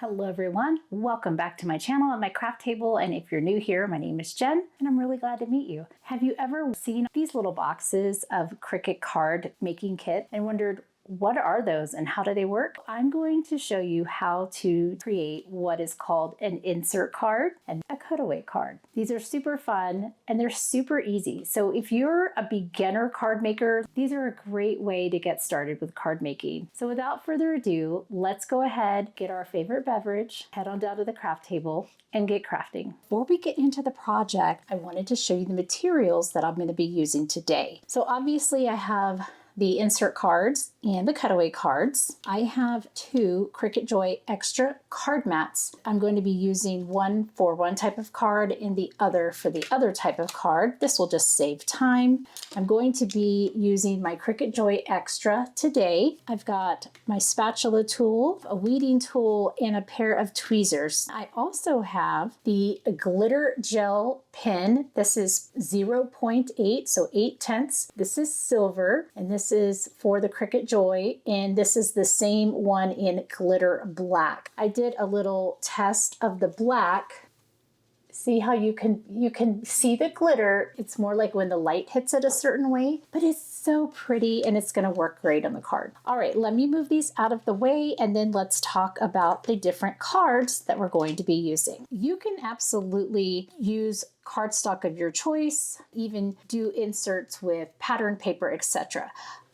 Hello everyone, welcome back to my channel and my craft table, and if you're new here, my name is Jen and I'm really glad to meet you. Have you ever seen these little boxes of Cricut card making kit and wondered what are those and how do they work? I'm going to show you how to create what is called an insert card and a cutaway card. These are super fun and they're super easy. So if you're a beginner card maker, these are a great way to get started with card making. So without further ado, let's go ahead, get our favorite beverage, head on down to the craft table and get crafting. Before we get into the project, I wanted to show you the materials that I'm going to be using today. So obviously I have the insert cards and the cutaway cards. I have two Cricut Joy Extra card mats. I'm going to be using one for one type of card and the other for the other type of card. This will just save time. I'm going to be using my Cricut Joy Extra today. I've got my spatula tool, a weeding tool, and a pair of tweezers. I also have the glitter gel pen. This is 0.8, so 8/10. This is silver, and this is for the Cricut Joy, and this is the same one in glitter black. I did a little test of the black. See how you can see the glitter. It's more like when the light hits it a certain way, but it's so pretty and it's gonna work great on the card. All right, let me move these out of the way and then let's talk about the different cards that we're going to be using. You can absolutely use cardstock of your choice, even do inserts with pattern paper, etc.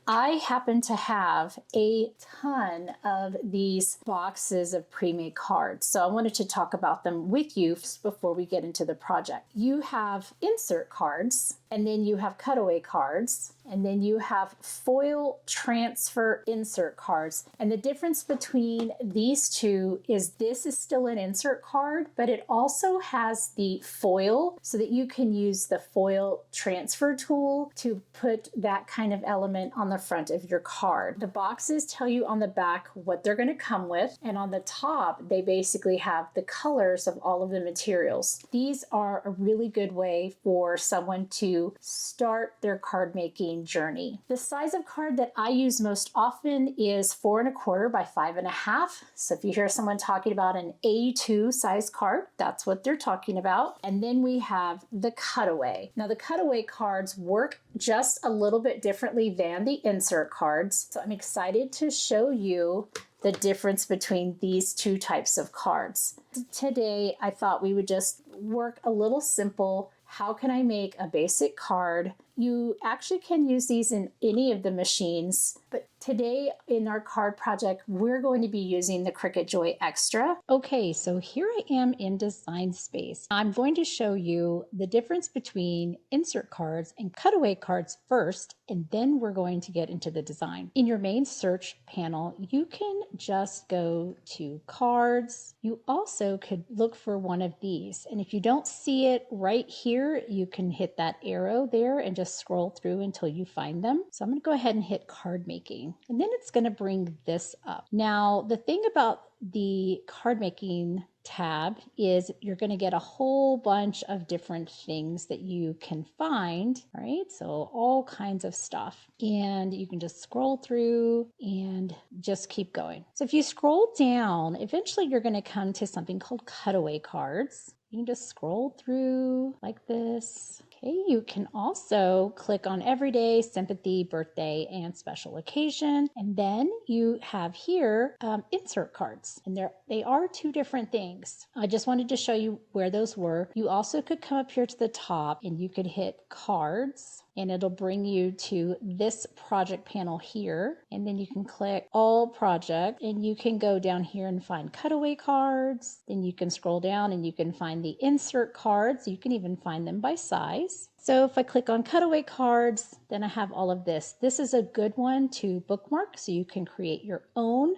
I happen to have a ton of these boxes of pre-made cards, so I wanted to talk about them with you before we get into the project. You have insert cards, and then you have cutaway cards, and then you have foil transfer insert cards. And the difference between these two is this is still an insert card, but it also has the foil so that you can use the foil transfer tool to put that kind of element on the front of your card. The boxes tell you on the back what they're going to come with, and on the top they basically have the colors of all of the materials. These are a really good way for someone to start their card making journey. The size of card that I use most often is 4 1/4 by 5 1/2. So if you hear someone talking about an A2 size card, that's what they're talking about. And then we have the cutaway. Now the cutaway cards work just a little bit differently than the insert cards. So I'm excited to show you the difference between these two types of cards. Today, I thought we would just work a little simple. How can I make a basic card? You actually can use these in any of the machines, but today in our card project, we're going to be using the Cricut Joy Extra. Okay, so here I am in Design Space. I'm going to show you the difference between insert cards and cutaway cards first, and then we're going to get into the design. In your main search panel, you can just go to cards. You also could look for one of these, and if you don't see it right here, you can hit that arrow there and just scroll through until you find them. So I'm going to go ahead and hit card making, and then it's going to bring this up. Now, the thing about the card making tab is you're going to get a whole bunch of different things that you can find, right? So all kinds of stuff, and you can just scroll through and just keep going. So if you scroll down, eventually you're going to come to something called cutaway cards. You can just scroll through like this. Okay, you can also click on everyday, sympathy, birthday, and special occasion. And then you have here insert cards, and they are two different things. I just wanted to show you where those were. You also could come up here to the top and you could hit cards, and it'll bring you to this project panel here. And then you can click all project, and you can go down here and find cutaway cards. Then you can scroll down and you can find the insert cards. You can even find them by size. So if I click on cutaway cards, then I have all of this. This is a good one to bookmark, so you can create your own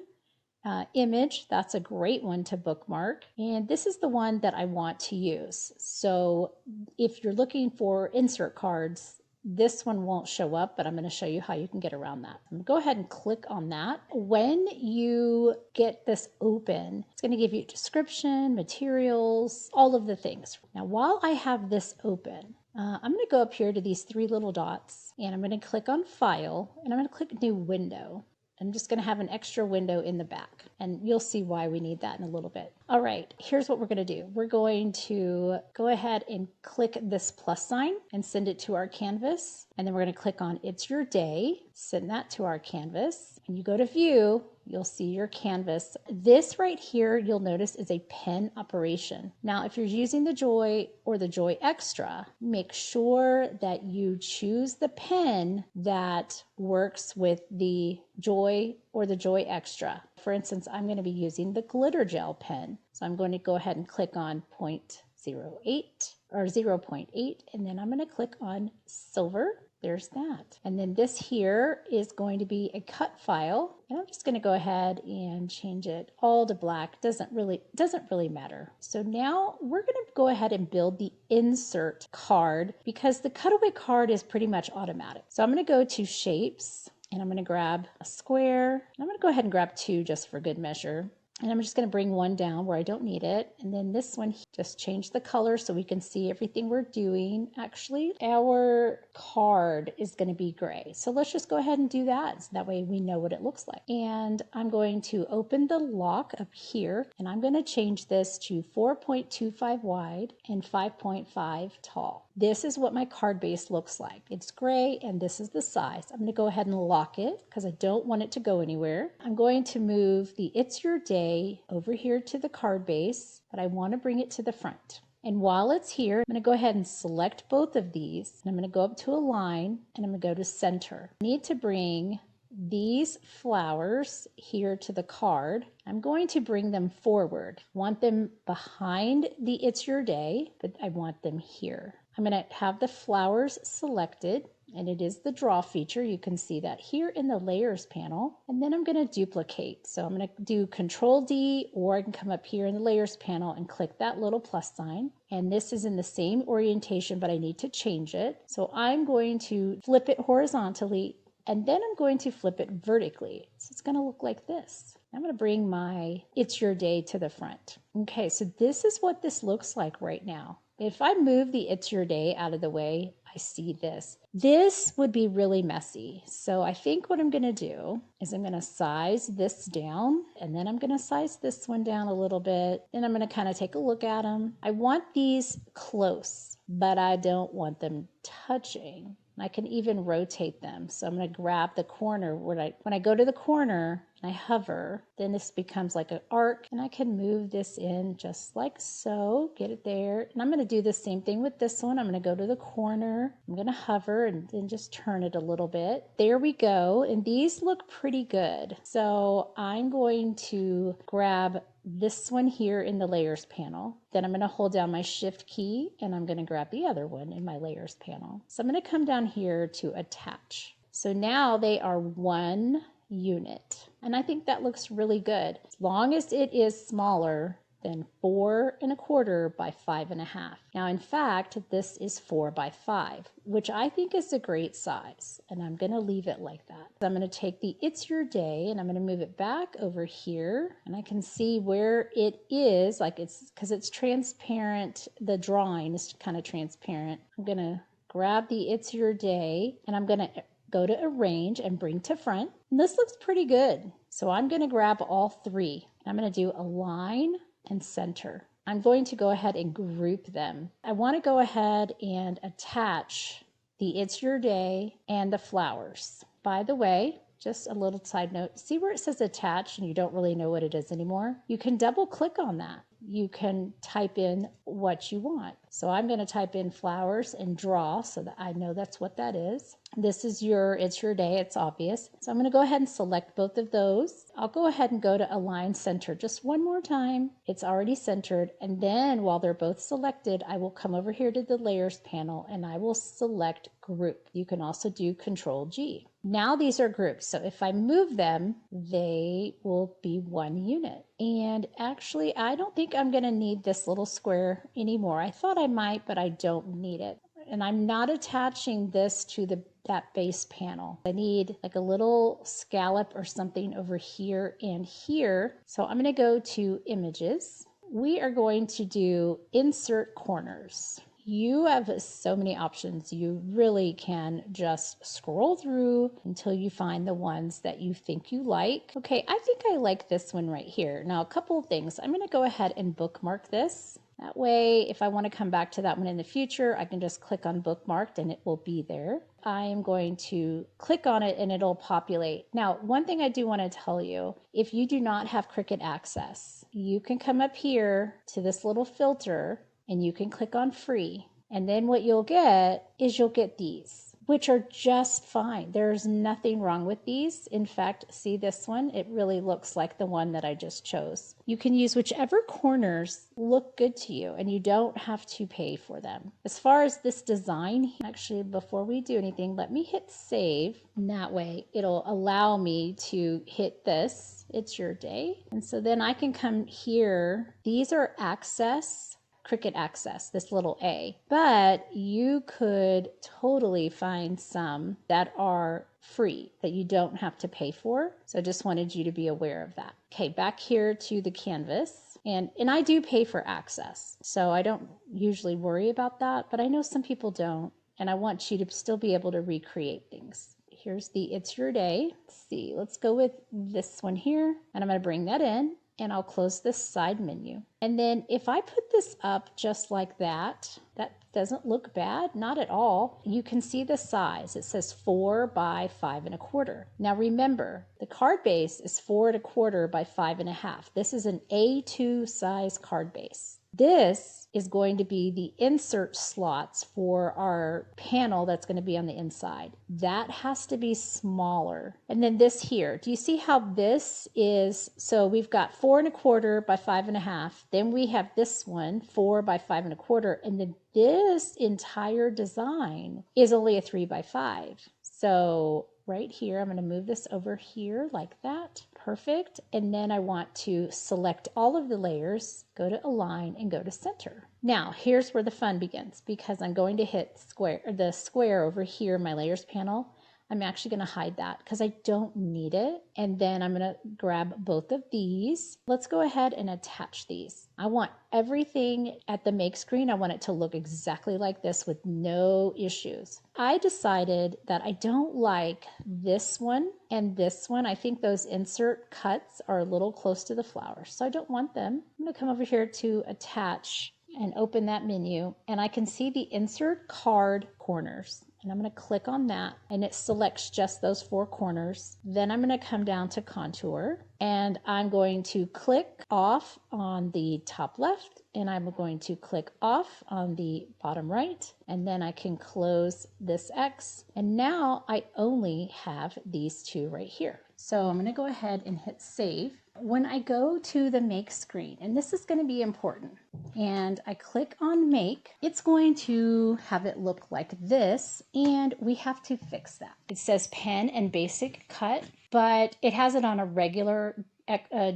image. That's a great one to bookmark. And this is the one that I want to use. So if you're looking for insert cards, this one won't show up, but I'm going to show you how you can get around that. I'm going to go ahead and click on that. When you get this open, it's going to give you description, materials, all of the things. Now, while I have this open, I'm going to go up here to these three little dots, and I'm going to click on File, and I'm going to click New Window. I'm just going to have an extra window in the back, and you'll see why we need that in a little bit. All right, here's what we're going to do. We're going to go ahead and click this plus sign and send it to our canvas. And then we're going to click on It's Your Day, send that to our canvas. And you go to View, you'll see your canvas. This right here, you'll notice, is a pen operation. Now, if you're using the Joy or the Joy Extra, make sure that you choose the pen that works with the Joy or the Joy Extra. For instance, I'm going to be using the glitter gel pen. So I'm going to go ahead and click on 0.08 or 0.8, and then I'm going to click on silver. There's that. And then this here is going to be a cut file. And I'm just going to go ahead and change it all to black. Doesn't really matter. So now we're going to go ahead and build the insert card because the cutaway card is pretty much automatic. So I'm going to go to Shapes and I'm going to grab a square. And I'm going to go ahead and grab 2 just for good measure. And I'm just going to bring 1 down where I don't need it. And then this one, just change the color so we can see everything we're doing. Actually, our card is going to be gray. So let's just go ahead and do that. So that way we know what it looks like. And I'm going to open the lock up here. And I'm going to change this to 4.25 wide and 5.5 tall. This is what my card base looks like. It's gray and this is the size. I'm going to go ahead and lock it because I don't want it to go anywhere. I'm going to move the It's Your Day over here to the card base, but I want to bring it to the front. And while it's here, I'm going to go ahead and select both of these. And I'm going to go up to Align and I'm going to go to Center. I need to bring these flowers here to the card. I'm going to bring them forward. I want them behind the It's Your Day, but I want them here. I'm going to have the flowers selected, and it is the draw feature. You can see that here in the layers panel. And then I'm going to duplicate. So I'm going to do Control D, or I can come up here in the layers panel and click that little plus sign. And this is in the same orientation, but I need to change it. So I'm going to flip it horizontally, and then I'm going to flip it vertically. So it's going to look like this. I'm going to bring my It's Your Day to the front. Okay, so this is what this looks like right now. If I move the It's Your Day out of the way, I see this. This would be really messy. So I think what I'm going to do is I'm going to size this down, and then I'm going to size this one down a little bit. Then I'm going to kind of take a look at them. I want these close, but I don't want them touching. I can even rotate them. So I'm going to grab the corner when I go to the corner and I hover, then this becomes like an arc, and I can move this in just like so, get it there. And I'm going to do the same thing with this one. I'm going to go to the corner, I'm going to hover and then just turn it a little bit. There we go. And these look pretty good. So I'm going to grab this one here in the layers panel. Then I'm going to hold down my shift key and I'm going to grab the other one in my layers panel. So I'm going to come down here to attach. So now they are one unit. And I think that looks really good. As long as it is smaller than 4 1/4 by 5 1/2. Now, in fact, this is 4 by 5, which I think is a great size. And I'm going to leave it like that. So I'm going to take the It's Your Day and I'm going to move it back over here. And I can see where it is, like it's because it's transparent. The drawing is kind of transparent. I'm going to grab the It's Your Day and I'm going to go to Arrange and bring to front. And this looks pretty good. So I'm going to grab all 3. I'm going to do Align and Center. I'm going to go ahead and group them. I want to go ahead and attach the It's Your Day and the flowers. By the way, just a little side note, see where it says attach and you don't really know what it is anymore? You can double click on that. You can type in what you want. So I'm going to type in flowers and draw so that I know that's what that is. This is It's Your Day, it's obvious. So I'm going to go ahead and select both of those. I'll go ahead and go to Align Center just one more time. It's already centered. And then while they're both selected, I will come over here to the layers panel and I will select Group. You can also do Control G. Now these are grouped. So if I move them, they will be one unit. And actually, I don't think I'm going to need this little square anymore. I thought I might, but I don't need it. And I'm not attaching this to that base panel. I need like a little scallop or something over here and here. So I'm going to go to Images. We are going to do Insert Corners. you have so many options. You really can just scroll through until you find the ones that you think you like. Okay, I think I like this one right here. Now, a couple of things. I'm going to go ahead and bookmark this. That way, if I want to come back to that one in the future, I can just click on bookmarked and it will be there. I am going to click on it and it'll populate. Now, one thing I do want to tell you, if you do not have Cricut access, you can come up here to this little filter and you can click on free. And then what you'll get is you'll get these, which are just fine. There's nothing wrong with these. In fact, see this one? It really looks like the one that I just chose. You can use whichever corners look good to you and you don't have to pay for them. As far as this design, actually, before we do anything, let me hit save. And that way it'll allow me to hit this. It's your day. And so then I can come here. These are access. Cricut Access, this little A, but you could totally find some that are free that you don't have to pay for. So I just wanted you to be aware of that. Okay, back here to the canvas. And I do pay for access, so I don't usually worry about that, but I know some people don't, and I want you to still be able to recreate things. Here's the It's Your Day. Let's see, let's go with this one here, and I'm going to bring that in. And I'll close this side menu. And then if I put this up just like that, that doesn't look bad, not at all. You can see the size. It says 4 by 5 1/4. Now remember, the card base is 4 1/4 by 5 1/2. This is an A2 size card base. This is going to be the insert slots for our panel that's going to be on the inside. That has to be smaller. And then this here, do you see how this is? So we've got 4 1/4 by 5 1/2. Then we have this one, 4 by 5 1/4. And then this entire design is only a 3 by 5. So right here, I'm going to move this over here like that. Perfect. And then I want to select all of the layers, go to align and go to center. Now, here's where the fun begins because I'm going to hit the square over here in my layers panel. I'm actually going to hide that because I don't need it. And then I'm going to grab both of these. Let's go ahead and attach these. I want everything at the make screen. I want it to look exactly like this with no issues. I decided that I don't like this one and this one. I think those insert cuts are a little close to the flowers, so I don't want them. I'm going to come over here to attach and open that menu, and I can see the insert card corners. And I'm going to click on that and it selects just those 4 corners. Then I'm going to come down to contour and I'm going to click off on the top left and I'm going to click off on the bottom right, and then I can close this X. And now I only have these 2 right here. So I'm going to go ahead and hit save. When I go to the make screen, and this is going to be important, and I click on make, it's going to have it look like this, and we have to fix that. It says pen and basic cut, but it has it on a regular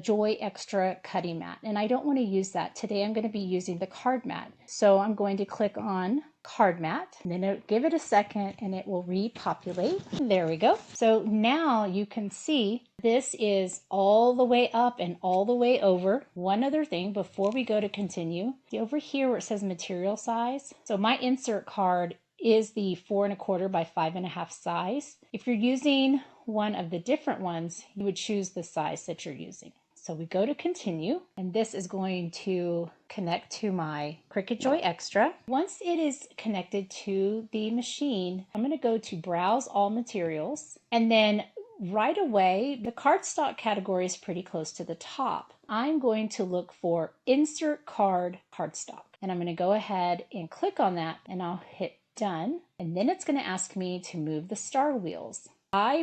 Joy Extra cutting mat, and I don't want to use that. Today I'm going to be using the card mat. So I'm going to click on card mat, and then give it a second and it will repopulate. There we go. So now you can see this is all the way up and all the way over. One other thing before we go to continue, over here where it says material size. So my insert card is the 4 1/4 by 5 1/2 size. If you're using one of the different ones, you would choose the size that you're using. So we go to continue, and this is going to connect to my Cricut Joy Extra. Once it is connected to the machine, I'm going to go to browse all materials, and then right away, the cardstock category is pretty close to the top. I'm going to look for Insert Card cardstock, and I'm going to go ahead and click on that, and I'll hit done. And then it's going to ask me to move the star wheels. I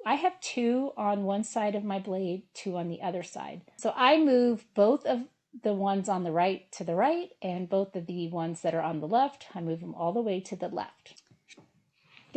have 2 on one side of my blade, 2 on the other side. So I move both of the ones on the right to the right, and both of the ones that are on the left, I move them all the way to the left.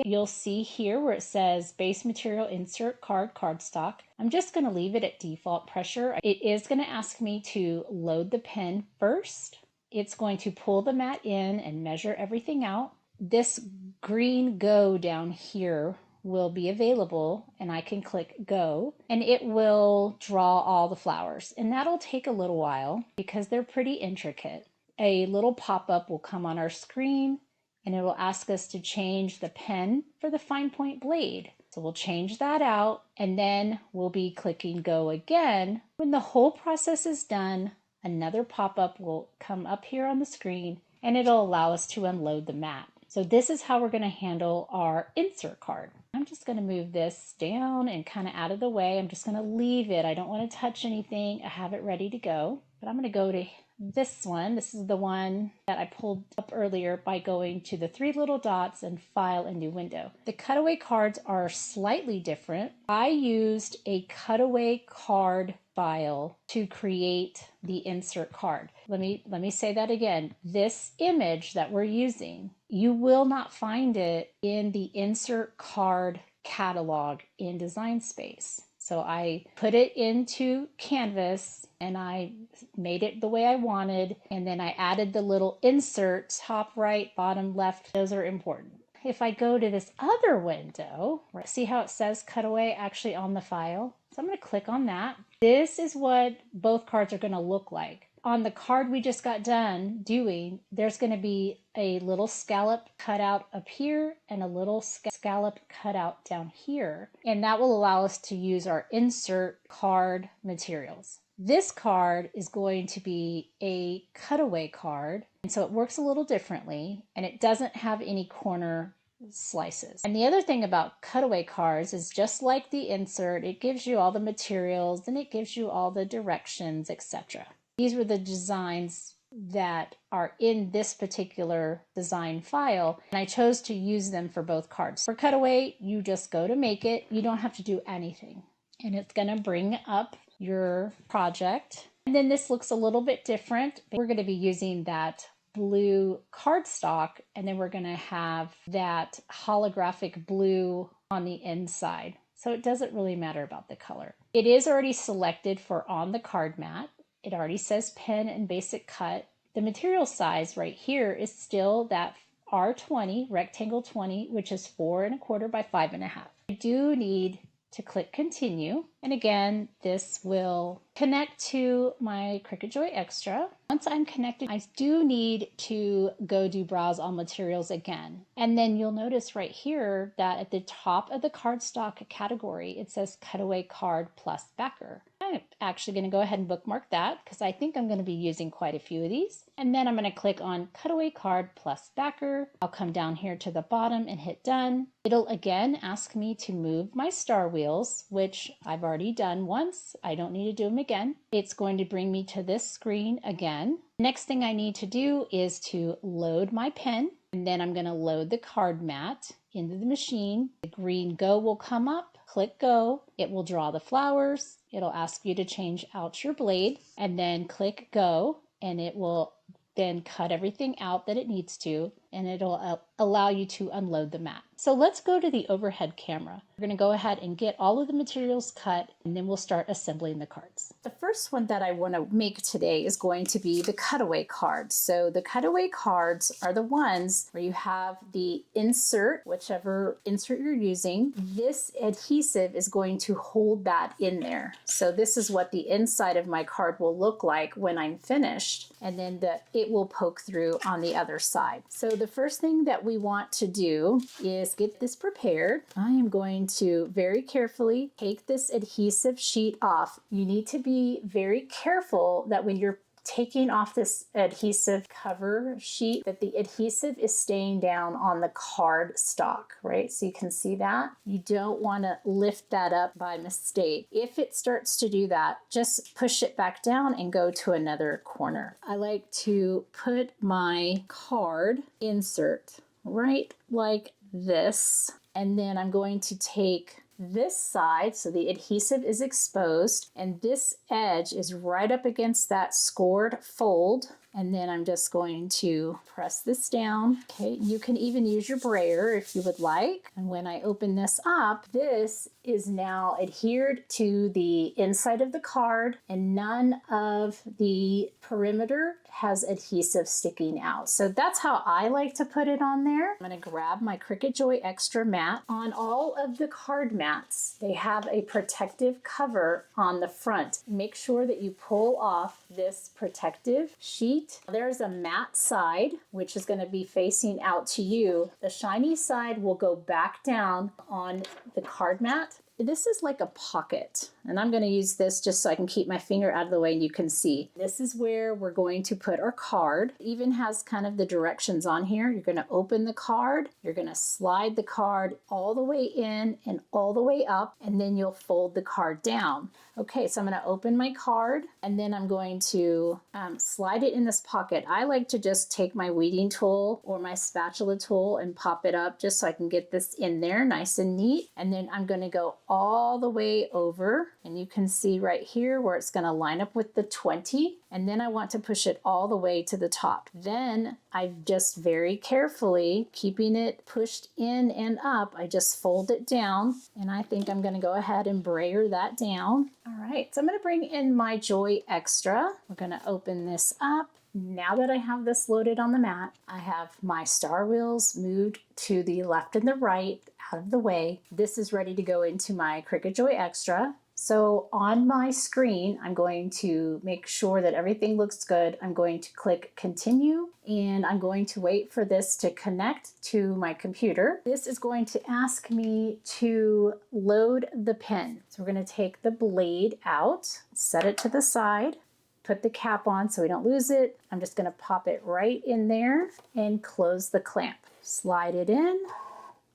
You'll see here where it says base material insert card cardstock. I'm just going to leave it at default pressure. It is going to ask me to load the pen first. It's going to pull the mat in and measure everything out. This green go down here will be available, and I can click go, and it will draw all the flowers, and that'll take a little while because they're pretty intricate. a little pop-up will come on our screen and it will ask us to change the pen for the fine point blade. So we'll change that out and then we'll be clicking go again. When the whole process is done, another pop-up will come up here on the screen and it'll allow us to unload the mat. So this is how we're going to handle our insert card. I'm just going to move this down and kind of out of the way. I'm just going to leave it. I don't want to touch anything. I have it ready to go, but I'm going to go to this one. This is the one that I pulled up earlier by going to the 3 little dots and file a new window. The cutaway cards are slightly different. I used a cutaway card file to create the insert card. Let me say that again. This image that we're using, you will not find it in the insert card catalog in Design Space. So I put it into Canvas and I made it the way I wanted. And then I added the little insert, top right, bottom left. Those are important. If I go to this other window, see how it says Cutaway actually on the file? So I'm going to click on that. This is what both cards are going to look like. On the card we just got done doing, there's going to be a little scallop cut out up here and a little scallop cut out down here. And that will allow us to use our insert card materials. This card is going to be a cutaway card, and so it works a little differently, and it doesn't have any corner slices. And the other thing about cutaway cards is just like the insert, it gives you all the materials and it gives you all the directions, etc. These were the designs that are in this particular design file, and I chose to use them for both cards. For cutaway, you just go to make it. You don't have to do anything, and it's going to bring up your project. And then this looks a little bit different. We're going to be using that blue cardstock, and then we're going to have that holographic blue on the inside. So it doesn't really matter about the color. It is already selected for on the card mat. It already says pen and basic cut. The material size right here is still that R20, rectangle 20, which is 4 1/4 by 5 1/2. I do need to click continue. And again, this will connect to my Cricut Joy Extra. Once I'm connected, I do need to go do browse all materials again. And then you'll notice right here that at the top of the cardstock category, it says Cutaway Card plus Backer. I'm actually going to go ahead and bookmark that because I think I'm going to be using quite a few of these. And then I'm going to click on Cutaway Card plus Backer. I'll come down here to the bottom and hit done. It'll again ask me to move my star wheels, which I've already done once. I don't need to do them again. It's going to bring me to this screen again. Next thing I need to do is to load my pen, and then I'm going to load the card mat into the machine. The green go will come up. Click go. It will draw the flowers. It'll ask you to change out your blade, and then click go, and it will then cut everything out that it needs to, and it'll allow you to unload the mat. So let's go to the overhead camera. We're going to go ahead and get all of the materials cut, and then we'll start assembling the cards. The first one that I want to make today is going to be the cutaway cards. So the cutaway cards are the ones where you have the insert, whichever insert you're using. This adhesive is going to hold that in there. So this is what the inside of my card will look like when I'm finished, and then it will poke through on the other side. So the first thing that we want to do is get this prepared. I am going to very carefully take this adhesive sheet off. You need to be very careful that when you're taking off this adhesive cover sheet, that the adhesive is staying down on the card stock, right? So you can see that. You don't want to lift that up by mistake. If it starts to do that, just push it back down and go to another corner. I like to put my card insert right like this, and then I'm going to take this side, so the adhesive is exposed, and this edge is right up against that scored fold, and then I'm just going to press this down. Okay, you can even use your brayer if you would like. And when I open this up, this is now adhered to the inside of the card, and none of the perimeter has adhesive sticking out. So that's how I like to put it on there. I'm going to grab my Cricut Joy Extra mat. On all of the card mats, they have a protective cover on the front. Make sure that you pull off this protective sheet neat. There's a matte side, which is going to be facing out to you. The shiny side will go back down on the card mat. This is like a pocket, and I'm going to use this just so I can keep my finger out of the way and you can see. This is where we're going to put our card. It even has kind of the directions on here. You're going to open the card, you're going to slide the card all the way in and all the way up, and then you'll fold the card down. Okay, so I'm going to open my card, and then I'm going to slide it in this pocket. I like to just take my weeding tool or my spatula tool and pop it up just so I can get this in there nice and neat. And then I'm going to go all the way over, and you can see right here where it's going to line up with the 20, and then I want to push it all the way to the top. Then I just very carefully, keeping it pushed in and up, I just fold it down, and I think I'm going to go ahead and brayer that down. All right, so I'm going to bring in my Joy Extra. We're going to open this up. Now that I have this loaded on the mat, I have my star wheels moved to the left and the right out of the way. This is ready to go into my Cricut Joy Extra. So on my screen, I'm going to make sure that everything looks good. I'm going to click continue, and I'm going to wait for this to connect to my computer. This is going to ask me to load the pen. So we're going to take the blade out, set it to the side, put the cap on so we don't lose it. I'm just going to pop it right in there and close the clamp. Slide it in,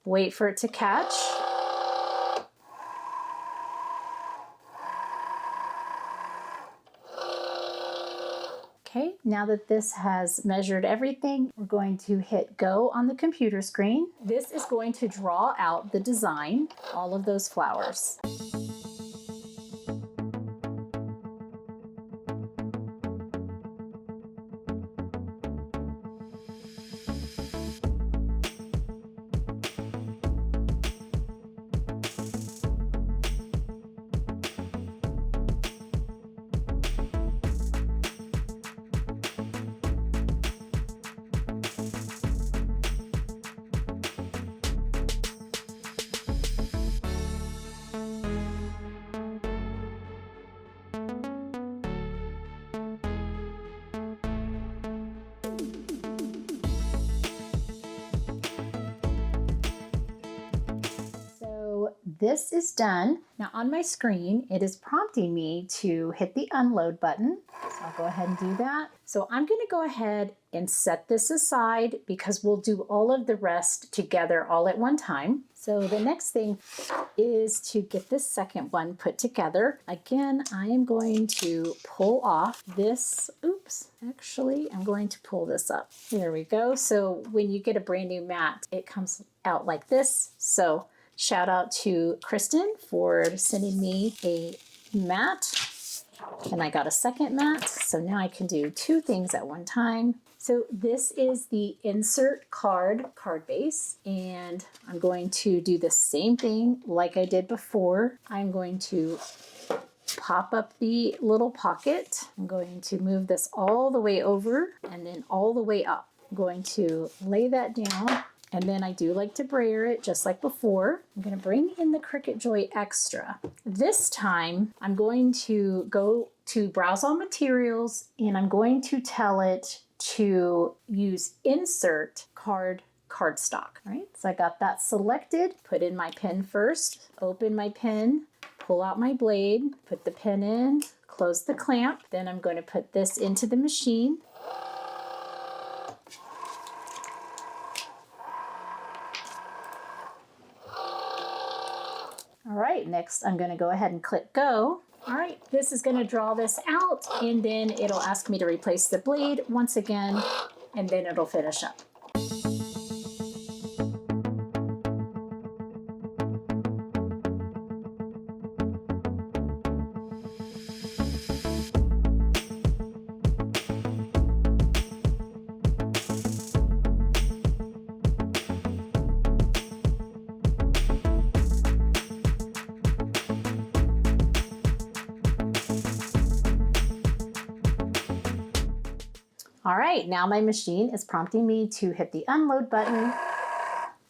wait for it to catch. Okay, now that this has measured everything, we're going to hit go on the computer screen. This is going to draw out the design, all of those flowers. This is done. Now on my screen, it is prompting me to hit the unload button. So I'll go ahead and do that. So I'm going to go ahead and set this aside because we'll do all of the rest together all at one time. So the next thing is to get this second one put together. Again, I am going to pull off this. Oops, actually, I'm going to pull this up. There we go. So when you get a brand new mat, it comes out like this. So shout out to Kristen for sending me a mat, and I got a second mat, so now I can do two things at one time. So this is the Insert Card base, and I'm going to do the same thing like I did before. I'm going to pop up the little pocket. I'm going to move this all the way over and then all the way up. I'm going to lay that down. And then I do like to brayer it just like before. I'm going to bring in the Cricut Joy Extra. This time I'm going to go to Browse All Materials, and I'm going to tell it to use Insert Card cardstock. All right, so I got that selected. Put in my pen first, open my pen, pull out my blade, put the pen in, close the clamp. Then I'm going to put this into the machine. All right, next I'm going to go ahead and click go. All right, this is going to draw this out, and then it'll ask me to replace the blade once again, and then it'll finish up. All right, now my machine is prompting me to hit the unload button.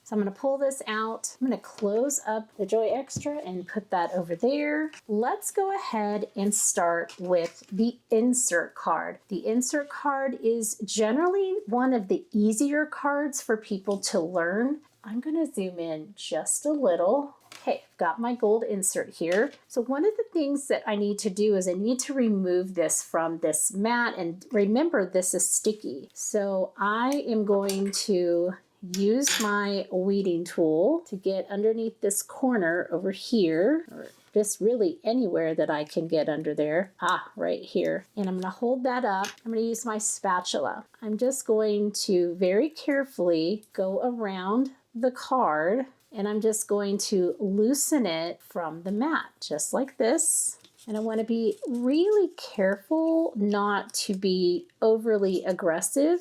So So I'm going to pull this out. I'm going to close up the Joy Extra and put that over there. Let's go ahead and start with the insert card. The insert card is generally one of the easier cards for people to learn. I'm going to zoom in just a little. Okay, I've got my gold insert here. So one of the things that I need to do is I need to remove this from this mat, and remember this is sticky. So I am going to use my weeding tool to get underneath this corner over here, or just really anywhere that I can get under there. Right here. And I'm going to hold that up. I'm going to use my spatula. I'm just going to very carefully go around the card, and I'm just going to loosen it from the mat, just like this. And I want to be really careful not to be overly aggressive.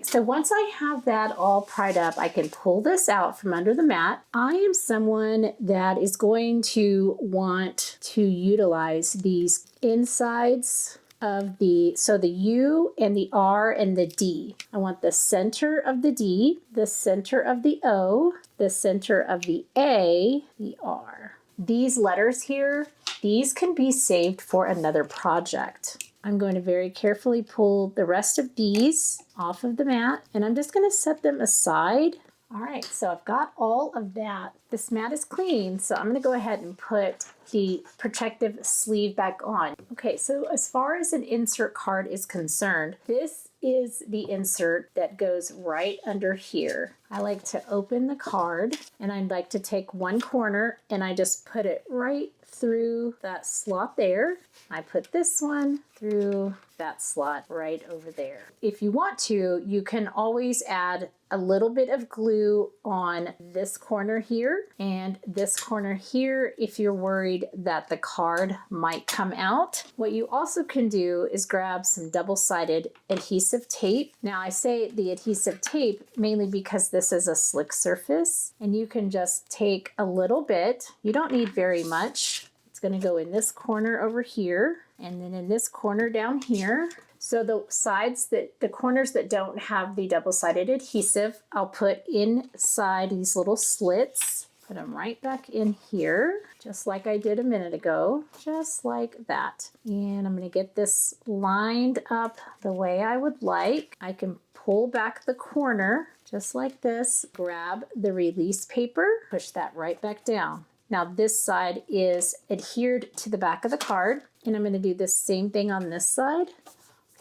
So once I have that all pried up, I can pull this out from under the mat. I am someone that is going to want to utilize these insides of the U and the R and the D. I want the center of the D, the center of the O, the center of the A, the R. These letters here, these can be saved for another project. I'm going to very carefully pull the rest of these off of the mat, and I'm just going to set them aside. All right, so I've got all of that. This mat is clean, so I'm going to go ahead and put the protective sleeve back on. Okay, so as far as an insert card is concerned, this is the insert that goes right under here. I like to open the card, and I'd like to take one corner and I just put it right through that slot there. I put this one through that slot right over there. If you want to, you can always add a little bit of glue on this corner here and this corner here if you're worried that the card might come out. What you also can do is grab some double-sided adhesive tape. Now I say the adhesive tape mainly because this is a slick surface, and you can just take a little bit. You don't need very much. It's going to go in this corner over here and then in this corner down here. So the corners that don't have the double-sided adhesive, I'll put inside these little slits. Put them right back in here, just like I did a minute ago, just like that. And I'm going to get this lined up the way I would like. I can pull back the corner just like this, grab the release paper, push that right back down. Now this side is adhered to the back of the card, and I'm going to do the same thing on this side.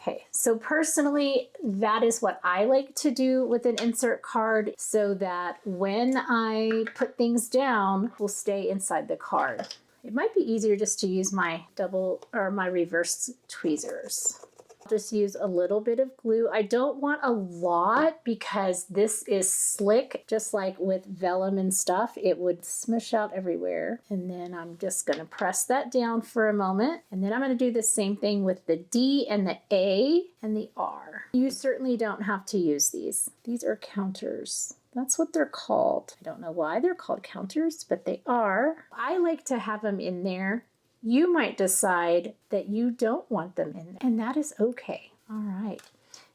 Okay, so personally, that is what I like to do with an insert card so that when I put things down, it will stay inside the card. It might be easier just to use my my reverse tweezers. I'll just use a little bit of glue. I don't want a lot because this is slick, just like with vellum and stuff. It would smush out everywhere. And then I'm just going to press that down for a moment. And then I'm going to do the same thing with the D and the A and the R. You certainly don't have to use these. These are counters. That's what they're called. I don't know why they're called counters, but they are. I like to have them in there. You might decide that you don't want them in there, and that is okay. All right.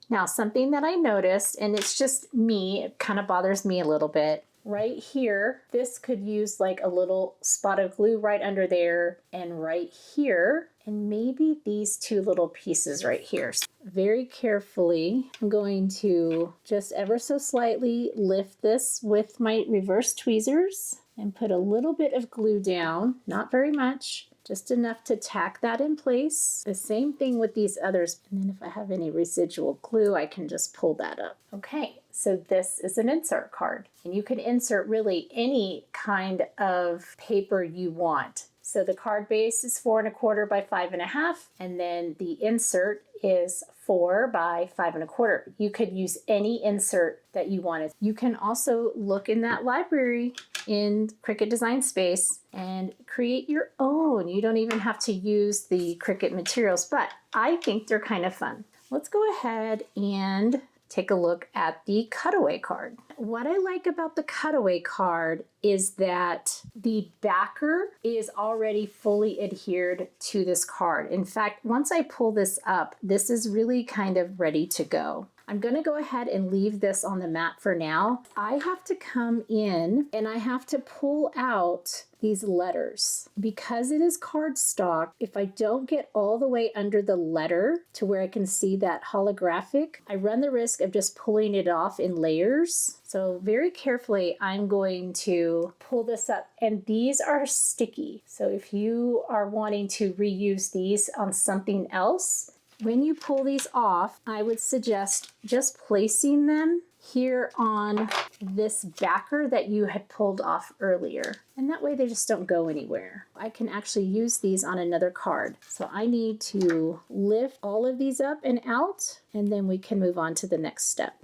Now, something that I noticed, and it's just me, it kind of bothers me a little bit. Right here, this could use like a little spot of glue right under there and right here, and maybe these two little pieces right here. So very carefully, I'm going to just ever so slightly lift this with my reverse tweezers and put a little bit of glue down, not very much. Just enough to tack that in place. The same thing with these others. And then if I have any residual glue, I can just pull that up. Okay, so this is an insert card. And you can insert really any kind of paper you want. So the card base is 4 1/4 by 5 1/2, and then the insert is 4 by 5 1/4. You could use any insert that you wanted. You can also look in that library in Cricut Design Space and create your own. You don't even have to use the Cricut materials, but I think they're kind of fun. Let's go ahead and take a look at the Cutaway card. What I like about the Cutaway card is that the backer is already fully adhered to this card. In fact, once I pull this up, this is really kind of ready to go. I'm going to go ahead and leave this on the mat for now. I have to come in and I have to pull out these letters. Because it is cardstock, if I don't get all the way under the letter to where I can see that holographic, I run the risk of just pulling it off in layers. So very carefully, I'm going to pull this up. And these are sticky. So if you are wanting to reuse these on something else, when you pull these off, I would suggest just placing them here on this backer that you had pulled off earlier. And that way they just don't go anywhere. I can actually use these on another card. So I need to lift all of these up and out, and then we can move on to the next step.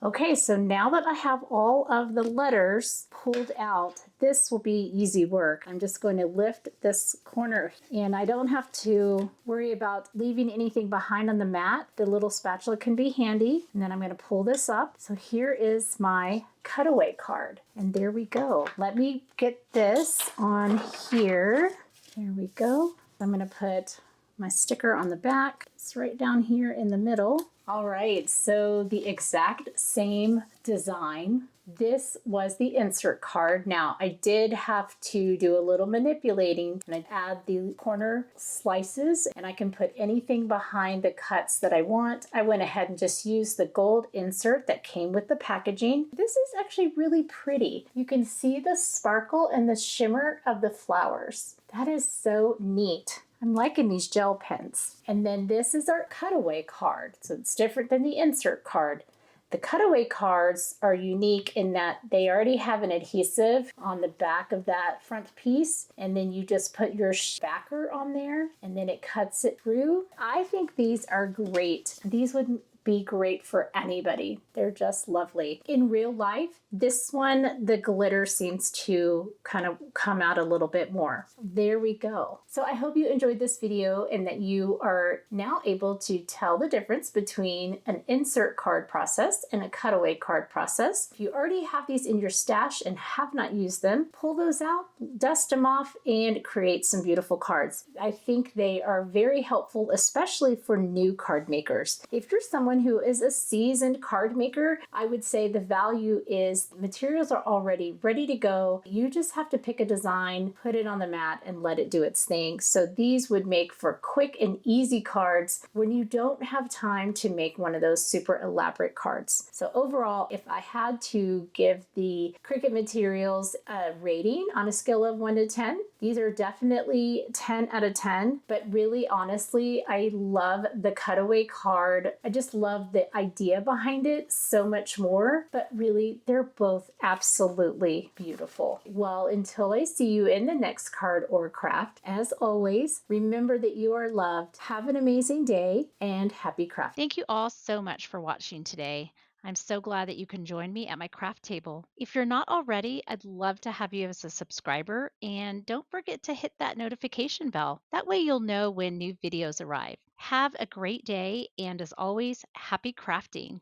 Okay, so now that I have all of the letters pulled out, this will be easy work. I'm just going to lift this corner and I don't have to worry about leaving anything behind on the mat. The little spatula can be handy. And then I'm going to pull this up. So here is my Cutaway card. And there we go. Let me get this on here. There we go. I'm going to put my sticker on the back. It's right down here in the middle. All right, so the exact same design. This was the insert card. Now, I did have to do a little manipulating, and I'd add the corner slices, and I can put anything behind the cuts that I want. I went ahead and just used the gold insert that came with the packaging. This is actually really pretty. You can see the sparkle and the shimmer of the flowers. That is so neat. I'm liking these gel pens. And then this is our Cutaway card. So it's different than the insert card. The Cutaway cards are unique in that they already have an adhesive on the back of that front piece, and then you just put your backer on there and then it cuts it through. I think these are great. These would be great for anybody. They're just lovely. In real life, this one, the glitter seems to kind of come out a little bit more. There we go. So I hope you enjoyed this video and that you are now able to tell the difference between an insert card process and a cutaway card process. If you already have these in your stash and have not used them, pull those out, dust them off, and create some beautiful cards. I think they are very helpful, especially for new card makers. If you're someone who is a seasoned card maker, I would say the value is the materials are already ready to go. You just have to pick a design, put it on the mat, and let it do its thing. So these would make for quick and easy cards when you don't have time to make one of those super elaborate cards. So overall, if I had to give the Cricut materials a rating on a scale of 1 to 10, these are definitely 10 out of 10, but really honestly, I love the Cutaway card. I just love the idea behind it so much more, but really they're both absolutely beautiful. Well, until I see you in the next card or craft, as always, remember that you are loved. Have an amazing day and happy crafting. Thank you all so much for watching today. I'm so glad that you can join me at my craft table. If you're not already, I'd love to have you as a subscriber, and don't forget to hit that notification bell. That way you'll know when new videos arrive. Have a great day, and as always, happy crafting.